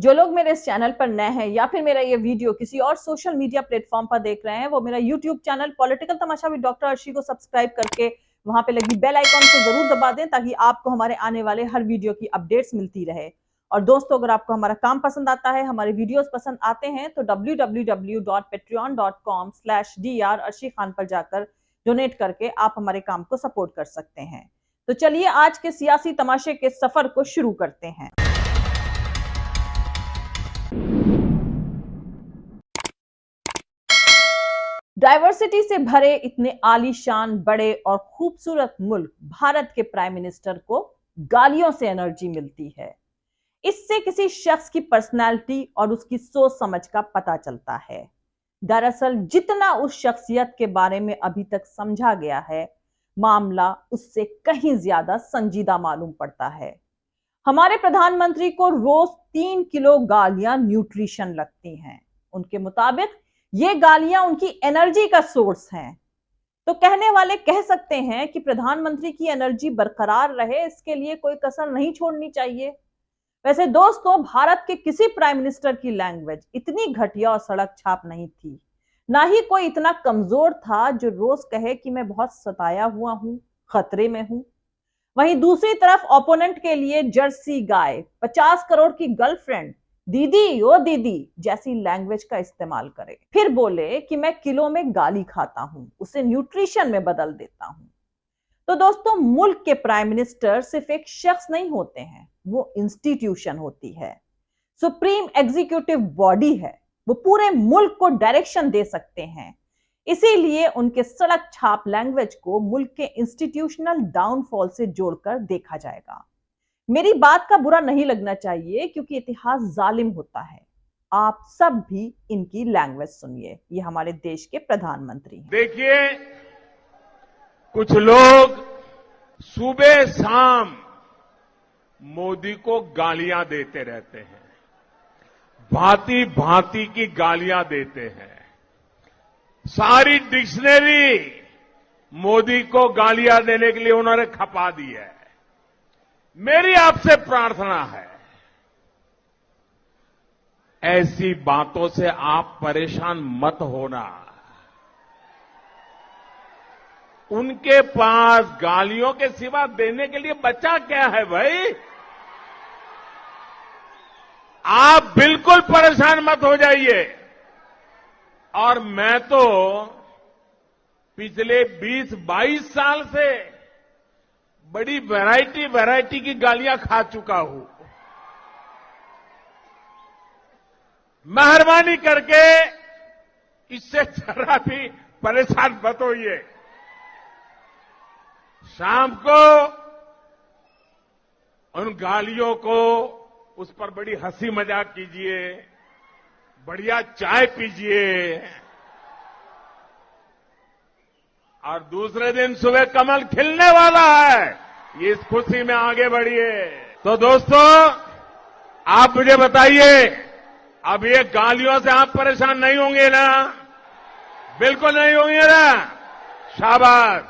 जो लोग मेरे इस चैनल पर नए हैं या फिर मेरा ये वीडियो किसी और सोशल मीडिया प्लेटफॉर्म पर देख रहे हैं, वो मेरा YouTube channel political Tamasha with doctor Arshi को सब्सक्राइब करके वहां पे लगी बेल आइकॉन को जरूर दबा दें ताकि आपको हमारे आने वाले हर वीडियो की अपडेट्स मिलती रहे। और दोस्तों, अगर आपको हमारा काम पसंद आता है, हमारे वीडियोस पसंद आते हैं तो www.patreon.com/dr अर्शी खान पर जाकर डोनेट करके आप हमारे काम को सपोर्ट कर सकते हैं। तो चलिए आज के सियासी तमाशे के सफर को शुरू करते हैं। डाइवर्सिटी से भरे इतने आलीशान, बड़े और खूबसूरत मुल्क भारत के प्राइम मिनिस्टर को गालियों से एनर्जी मिलती है। इससे किसी शख्स की पर्सनैलिटी और उसकी सोच समझ का पता चलता है। दरअसल जितना उस शख्सियत के बारे में अभी तक समझा गया है, मामला उससे कहीं ज्यादा संजीदा मालूम पड़ता है। हमारे प्रधानमंत्री को रोज 3 किलो गालियां न्यूट्रिशन लगती हैं। उनके मुताबिक ये गालियां उनकी एनर्जी का सोर्स हैं। तो कहने वाले कह सकते हैं कि प्रधानमंत्री की एनर्जी बरकरार रहे, इसके लिए कोई कसर नहीं छोड़नी चाहिए। वैसे दोस्तों, भारत के किसी प्राइम मिनिस्टर की लैंग्वेज इतनी घटिया और सड़क छाप नहीं थी। ना ही कोई इतना कमजोर था जो रोज कहे कि मैं बहुत सताया हुआ हूं, खतरे में हूं। वहीं दूसरी तरफ ओपोनेंट के लिए जर्सी गाय, 50 करोड़ की गर्लफ्रेंड, दीदी ओ दीदी जैसी लैंग्वेज का इस्तेमाल करे, फिर बोले कि मैं किलो में गाली खाता हूं, उसे न्यूट्रिशन में बदल देता हूं। तो दोस्तों, मुल्क के प्राइम मिनिस्टर सिर्फ एक शख्स नहीं होते हैं, वो इंस्टीट्यूशन होती है, सुप्रीम एग्जीक्यूटिव बॉडी है। वो पूरे मुल्क को डायरेक्शन दे सकते हैं। इसीलिए उनके सड़क छाप लैंग्वेज को मुल्क के इंस्टीट्यूशनल डाउनफॉल से जोड़कर देखा जाएगा। मेरी बात का बुरा नहीं लगना चाहिए क्योंकि इतिहास जालिम होता है। आप सब भी इनकी लैंग्वेज सुनिए। ये हमारे देश के प्रधानमंत्री हैं। देखिए, कुछ लोग सुबह शाम मोदी को गालियां देते रहते हैं, भांति भांति की गालियां देते हैं। सारी डिक्शनरी मोदी को गालियां देने के लिए उन्होंने खपा दी है। मेरी आपसे प्रार्थना है, ऐसी बातों से आप परेशान मत होना। उनके पास गालियों के सिवा देने के लिए बचा क्या है भाई? आप बिल्कुल परेशान मत हो जाइए। और मैं तो पिछले 20-22 साल से बड़ी वैरायटी की गालियां खा चुका हूं। मेहरबानी करके इससे जरा भी परेशान मत होइए। शाम को उन गालियों को, उस पर बड़ी हंसी मजाक कीजिए, बढ़िया चाय पीजिए और दूसरे दिन सुबह कमल खिलने वाला है, ये इस खुशी में आगे बढ़िए। तो दोस्तों, आप मुझे बताइए, अब ये गालियों से आप परेशान नहीं होंगे ना? बिल्कुल नहीं होंगे ना? शाबाश।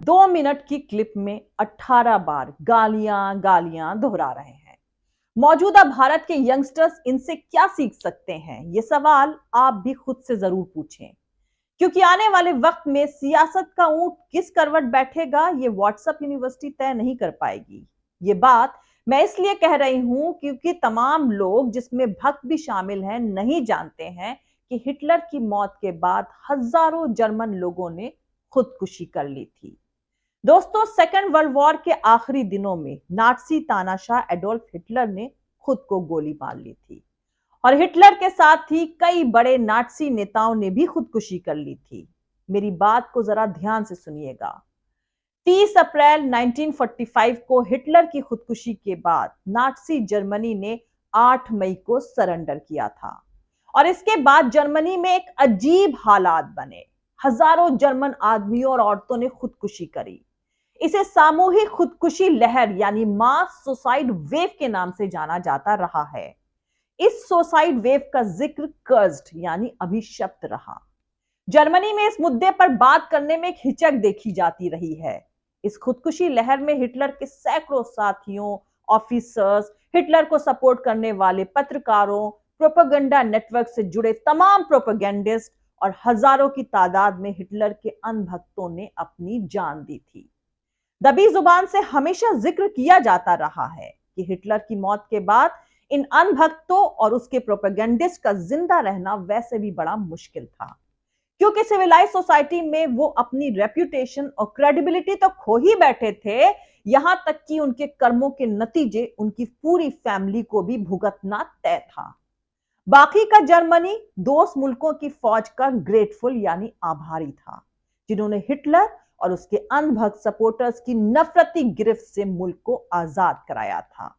2 मिनट की क्लिप में 18 बार गालियां दोहरा रहे हैं। मौजूदा भारत के यंगस्टर्स इनसे क्या सीख सकते हैं? ये सवाल आप भी खुद से जरूर पूछें, क्योंकि आने वाले वक्त में सियासत का ऊंट किस करवट बैठेगा, ये व्हाट्सएप यूनिवर्सिटी तय नहीं कर पाएगी। ये बात मैं इसलिए कह रही हूं क्योंकि तमाम लोग, जिसमें भक्त भी शामिल हैं, नहीं जानते हैं कि हिटलर की मौत के बाद हजारों जर्मन लोगों ने खुदकुशी कर ली थी। दोस्तों, सेकेंड वर्ल्ड वॉर के आखिरी दिनों में नाटसी तानाशाह एडोल्फ हिटलर ने खुद को गोली मार ली थी और हिटलर के साथ ही कई बड़े नाटसी नेताओं ने भी खुदकुशी कर ली थी। मेरी बात को जरा ध्यान से सुनिएगा। 30 अप्रैल 1945 को हिटलर की खुदकुशी के बाद नाटसी जर्मनी ने 8 मई को सरेंडर किया था और इसके बाद जर्मनी में एक अजीब हालात बने। हजारों जर्मन आदमियों और औरतों ने खुदकुशी करी। इसे सामूहिक खुदकुशी लहर यानी मास सुसाइड वेव के नाम से जाना जाता रहा है। इस सुसाइड वेव का जिक्र कर्स्ड यानी अभिशप्त रहा। जर्मनी में इस मुद्दे पर बात करने में एक हिचक देखी जाती रही है। इस खुदकुशी लहर में हिटलर के सैकड़ों साथियों, ऑफिसर्स, हिटलर को सपोर्ट करने वाले पत्रकारों, प्रोपेगेंडा नेटवर्क से जुड़े तमाम प्रोपेगेंडिस्ट और हजारों की तादाद में हिटलर के अनभक्तों ने अपनी जान दी थी। दबी जुबान से हमेशा जिक्र किया जाता रहा है कि हिटलर की मौत के बाद इन अनभक्तों और उसके प्रोपेगेंडिस्ट का जिंदा रहना वैसे भी बड़ा मुश्किल था, क्योंकि सिविलाइज सोसाइटी में वो अपनी रेप्यूटेशन और क्रेडिबिलिटी तो खो ही बैठे थे, यहां तक कि उनके कर्मों के नतीजे उनकी पूरी फैमिली को भी भुगतना तय था। बाकी का जर्मनी दोस्त मुल्कों की फौज का ग्रेटफुल यानी आभारी था, जिन्होंने हिटलर और उसके अनभक्त सपोर्टर्स की नफरती गिरफ्त से मुल्क को आजाद कराया था।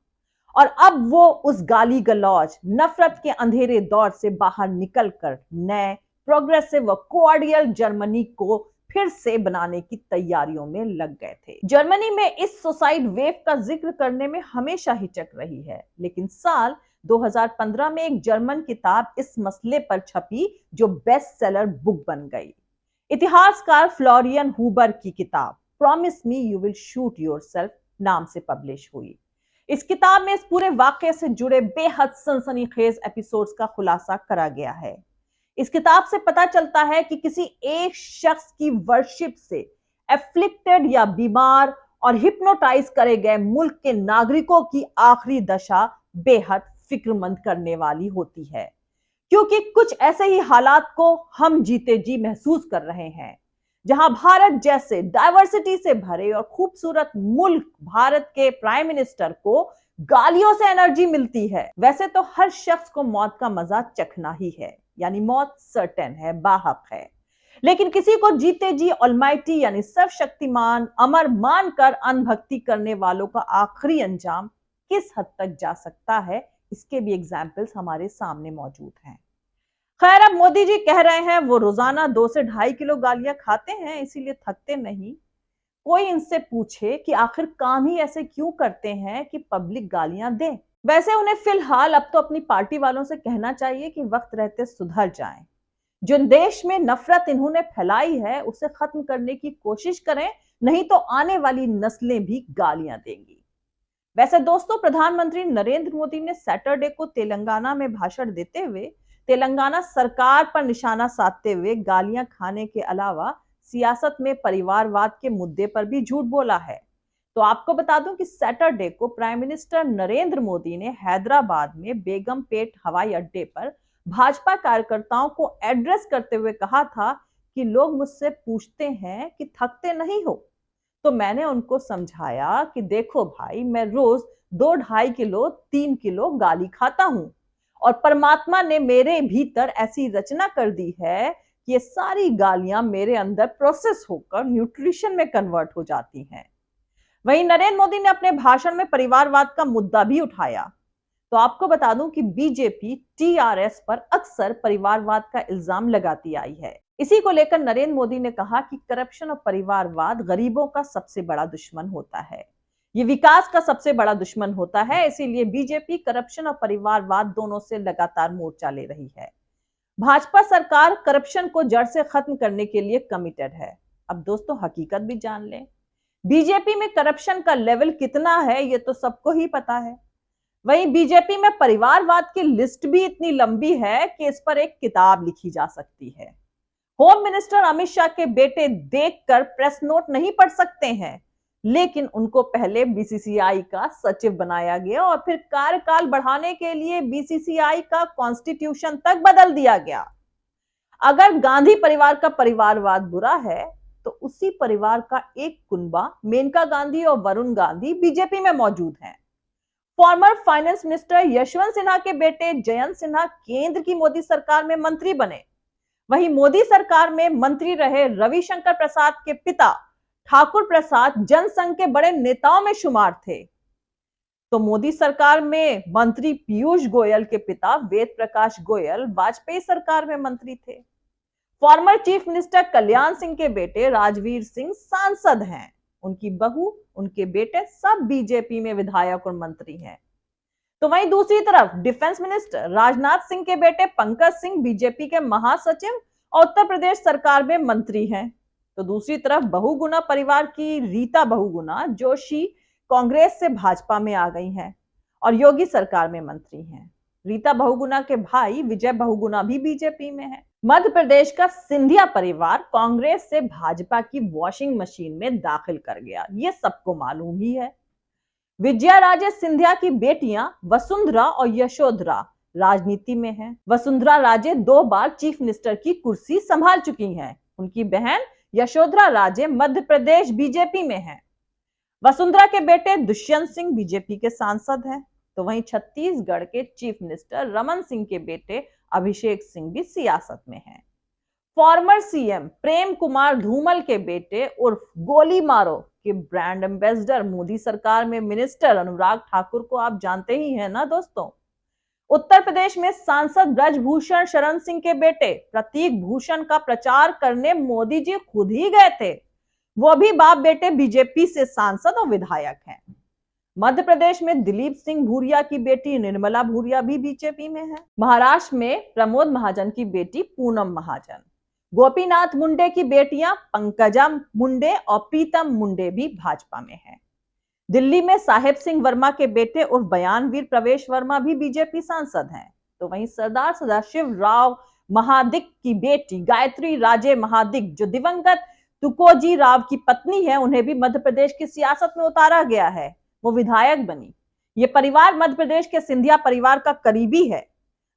और अब वो उस गाली गलौज, नफरत के अंधेरे दौर से बाहर निकलकर नए प्रोग्रेसिव और कोऑर्डियल जर्मनी को फिर से बनाने की तैयारियों में लग गए थे। जर्मनी में इस सुसाइड वेव का जिक्र करने में हमेशा हिचक रही है, लेकिन साल 2015 में एक जर्मन किताब इस मसले पर छपी जो बेस्ट सेलर बुक बन गई। इतिहासकार फ्लोरियन हुबर की किताब promise me you will shoot yourself नाम से पब्लिश हुई। इस किताब में इस पूरे वाकये से जुड़े बेहद सनसनीखेज एपिसोड्स का खुलासा करा गया है। इस किताब से पता चलता है कि किसी एक शख्स की वर्शिप से एफ्लिक्टेड या बीमार और हिप्नोटाइज करे गए मुल्क के नागरिकों की आखिरी दशा बेहद फिक्रमंद करने वाली होती है, क्योंकि कुछ ऐसे ही हालात को हम जीते जी महसूस कर रहे हैं, जहां भारत जैसे डाइवर्सिटी से भरे और खूबसूरत मुल्क भारत के प्राइम मिनिस्टर को गालियों से एनर्जी मिलती है। वैसे तो हर शख्स को मौत का मजा चखना ही है, यानी मौत सर्टेन है, बाहक है, लेकिन किसी को जीते जी ऑलमाइटी यानी सर्वशक्तिमान अमर मानकर अनभक्ति करने वालों का आखिरी अंजाम किस हद तक जा सकता है, इसके भी एग्जाम्पल्स हमारे सामने मौजूद हैं। खैर, अब मोदी जी कह रहे हैं वो रोजाना 2 से 2.5 किलो गालियां खाते हैं, इसीलिए थकते नहीं। कोई इनसे पूछे कि आखिर काम ही ऐसे क्यों करते हैं कि पब्लिक गालियां दे। वैसे उन्हें फिलहाल अब तो अपनी पार्टी वालों से कहना चाहिए कि वक्त रहते सुधर जाएं। जिन देश में नफरत इन्होंने फैलाई है उसे खत्म करने की कोशिश करें, नहीं तो आने वाली नस्लें भी गालियां देंगी। वैसे दोस्तों, प्रधानमंत्री नरेंद्र मोदी ने सैटरडे को तेलंगाना में भाषण देते हुए तेलंगाना सरकार पर निशाना साधते हुए गालियां खाने के अलावा सियासत में परिवारवाद के मुद्दे पर भी झूठ बोला है। तो आपको बता दूं कि सैटरडे को प्राइम मिनिस्टर नरेंद्र मोदी ने हैदराबाद में बेगमपेट हवाई अड्डे पर भाजपा कार्यकर्ताओं को एड्रेस करते हुए कहा था कि लोग मुझसे पूछते हैं कि थकते नहीं हो, तो मैंने उनको समझाया कि देखो भाई, मैं रोज 2-2.5 किलो 3 किलो गाली खाता हूं और परमात्मा ने मेरे भीतर ऐसी रचना कर दी है कि ये सारी गालियां मेरे अंदर प्रोसेस होकर न्यूट्रिशन में कन्वर्ट हो जाती हैं। वहीं नरेंद्र मोदी ने अपने भाषण में परिवारवाद का मुद्दा भी उठाया। तो आपको बता दूं कि बीजेपी टीआरएस पर अक्सर परिवारवाद का इल्जाम लगाती आई है। इसी को लेकर नरेंद्र मोदी ने कहा कि करप्शन और परिवारवाद गरीबों का सबसे बड़ा दुश्मन होता है, ये विकास का सबसे बड़ा दुश्मन होता है, इसीलिए बीजेपी करप्शन और परिवारवाद दोनों से लगातार मोर्चा ले रही है। भाजपा सरकार करप्शन को जड़ से खत्म करने के लिए कमिटेड है। अब दोस्तों, हकीकत भी जान लें, बीजेपी में करप्शन का लेवल कितना है ये तो सबको ही पता है। वहीं बीजेपी में परिवारवाद की लिस्ट भी इतनी लंबी है कि इस पर एक किताब लिखी जा सकती है। होम मिनिस्टर अमित शाह के बेटे देखकर प्रेस नोट नहीं पढ़ सकते हैं, लेकिन उनको पहले बीसीसीआई का सचिव बनाया गया और फिर कार्यकाल बढ़ाने के लिए बीसीसीआई का कॉन्स्टिट्यूशन तक बदल दिया गया। अगर गांधी परिवार का परिवारवाद बुरा है तो उसी परिवार का एक कुनबा मेनका गांधी और वरुण गांधी बीजेपी में मौजूद हैं। Former finance minister Yashwant Sinha के बेटे जयंत सिन्हा केंद्र की मोदी सरकार में मंत्री बने। वहीं मोदी सरकार में मंत्री रहे रविशंकर प्रसाद के पिता ठाकुर प्रसाद जनसंघ के बड़े नेताओं में शुमार थे। तो मोदी सरकार में मंत्री पीयूष गोयल के पिता वेद प्रकाश गोयल वाजपेयी सरकार में मंत्री थे। Former chief minister Kalyan Singh के बेटे राजवीर सिंह सांसद हैं। उनकी बहू, उनके बेटे सब बीजेपी में विधायक और मंत्री हैं। तो वहीं दूसरी तरफ डिफेंस मिनिस्टर राजनाथ सिंह के बेटे पंकज सिंह बीजेपी के महासचिव और उत्तर प्रदेश सरकार में मंत्री हैं। तो दूसरी तरफ बहुगुणा परिवार की रीता बहुगुणा जोशी कांग्रेस से भाजपा में आ गई हैं और योगी सरकार में मंत्री हैं। रीता बहुगुणा के भाई विजय बहुगुणा भी बीजेपी में है। मध्य प्रदेश का सिंधिया परिवार कांग्रेस से भाजपा की वॉशिंग मशीन में दाखिल कर गया, ये सबको मालूम ही है। विजया राजे सिंधिया की बेटियां वसुंधरा और यशोधरा राजनीति में हैं। वसुंधरा राजे 2 बार चीफ मिनिस्टर की कुर्सी संभाल चुकी हैं। उनकी बहन यशोधरा राजे मध्य प्रदेश बीजेपी में है। वसुंधरा के बेटे दुष्यंत सिंह बीजेपी के सांसद हैं, तो वहीं छत्तीसगढ़ के चीफ मिनिस्टर रमन सिंह के बेटे अभिषेक सिंह भी सियासत में हैं। फॉर्मर सीएम प्रेम कुमार धूमल के बेटे उर्फ गोली मारो के ब्रांड एम्बेसडर मोदी सरकार में मिनिस्टर अनुराग ठाकुर को आप जानते ही हैं ना दोस्तों। उत्तर प्रदेश में सांसद ब्रजभूषण शरण सिंह के बेटे प्रतीक भूषण का प्रचार करने मोदी जी खुद ही गए थे। वो भी बाप बेटे बीजेपी से सांसद और विधायक हैं। मध्य प्रदेश में दिलीप सिंह भूरिया की बेटी निर्मला भूरिया भी बीजेपी में है। महाराष्ट्र में प्रमोद महाजन की बेटी पूनम महाजन, गोपीनाथ मुंडे की बेटियां पंकजा मुंडे और प्रीतम मुंडे भी भाजपा में हैं। दिल्ली में साहेब सिंह वर्मा के बेटे उर्फ बयानवीर प्रवेश वर्मा भी बीजेपी सांसद हैं। तो वहीं सरदार सदाशिव राव महादिक की बेटी गायत्री राजे महादिक, जो दिवंगत तुकोजी राव की पत्नी है, उन्हें भी मध्य प्रदेश की सियासत में उतारा गया है। वो विधायक बनी। ये परिवार मध्य प्रदेश के सिंधिया परिवार का करीबी है।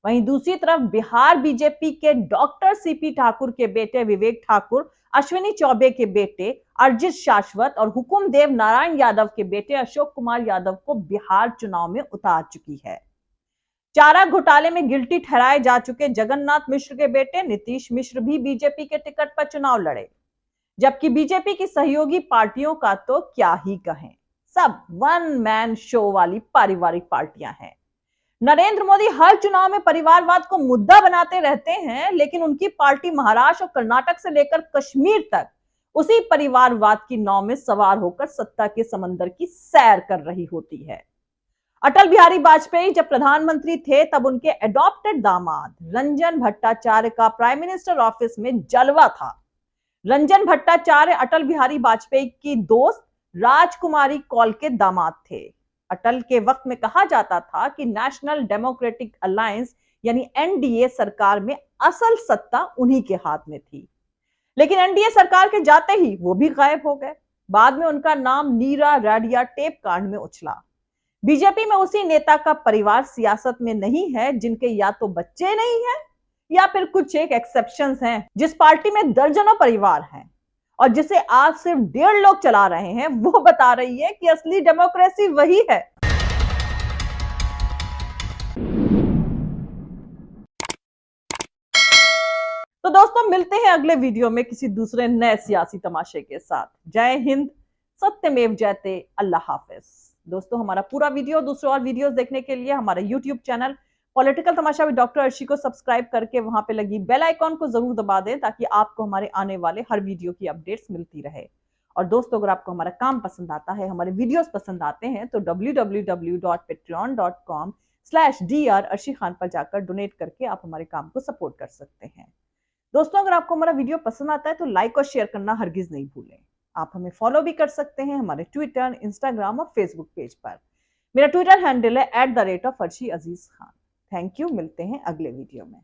वहीं दूसरी तरफ बिहार बीजेपी के डॉक्टर सीपी ठाकुर के बेटे विवेक ठाकुर, अश्विनी चौबे के बेटे अर्जित शाश्वत और हुकुमदेव नारायण यादव के बेटे अशोक कुमार यादव को बिहार चुनाव में उतार चुकी है। चारा घोटाले में गिल्टी ठहराए जा चुके जगन्नाथ मिश्र के बेटे नीतीश मिश्र भी बीजेपी के टिकट पर चुनाव लड़े, जबकि बीजेपी की सहयोगी पार्टियों का तो क्या ही कहें, सब वन मैन शो वाली पारिवारिक पार्टियां हैं। नरेंद्र मोदी हर चुनाव में परिवारवाद को मुद्दा बनाते रहते हैं, लेकिन उनकी पार्टी महाराष्ट्र और कर्नाटक से लेकर कश्मीर तक उसी परिवारवाद की नाव में सवार होकर सत्ता के समंदर की सैर कर रही होती है। अटल बिहारी वाजपेयी जब प्रधानमंत्री थे, तब उनके एडॉप्टेड दामाद रंजन भट्टाचार्य का प्राइम मिनिस्टर ऑफिस में जलवा था। रंजन भट्टाचार्य अटल बिहारी वाजपेयी की दोस्त राजकुमारी कौल के दामाद थे। अटल के वक्त में कहा जाता था कि नेशनल डेमोक्रेटिक अलायंस यानी एनडीए सरकार में असल सत्ता उन्हीं के हाथ में थी, लेकिन एनडीए सरकार के जाते ही वो भी गायब हो गए। बाद में उनका नाम नीरा राडिया टेप कांड में उछला। बीजेपी में उसी नेता का परिवार सियासत में नहीं है, जिनके या तो बच्चे नहीं हैं या फिर कुछ एक एक्सेप्शंस हैं। जिस पार्टी में दर्जनों परिवार हैं और जिसे आज सिर्फ 1.5 लोग चला रहे हैं, वो बता रही है कि असली डेमोक्रेसी वही है। तो दोस्तों, मिलते हैं अगले वीडियो में किसी दूसरे नए सियासी तमाशे के साथ। जय हिंद, सत्यमेव जयते, अल्लाह हाफिज। दोस्तों, हमारा पूरा वीडियो, दूसरे और वीडियोस देखने के लिए हमारे YouTube channel political Tamasha with doctor Arshi को सब्सक्राइब करके वहां पे लगी बेल आइकॉन को जरूर दबा दें, ताकि आपको हमारे आने वाले हर वीडियो की अपडेट्स मिलती रहे। और दोस्तों, अगर आपको हमारा काम पसंद आता है, हमारे वीडियोस पसंद आते हैं, तो www.patreon.com/dr अर्शी खान पर जाकर डोनेट करके आप हमारे काम को सपोर्ट कर सकते हैं। दोस्तों, अगर आपको हमारा वीडियो पसंद आता है तो लाइक और शेयर करना हरगिज नहीं भूलें। आप हमें फॉलो भी कर सकते हैं हमारे ट्विटर, इंस्टाग्राम और फेसबुक पेज पर। मेरा ट्विटर हैंडल है @arshi_aziz_khan। थैंक यू, मिलते हैं अगले वीडियो में।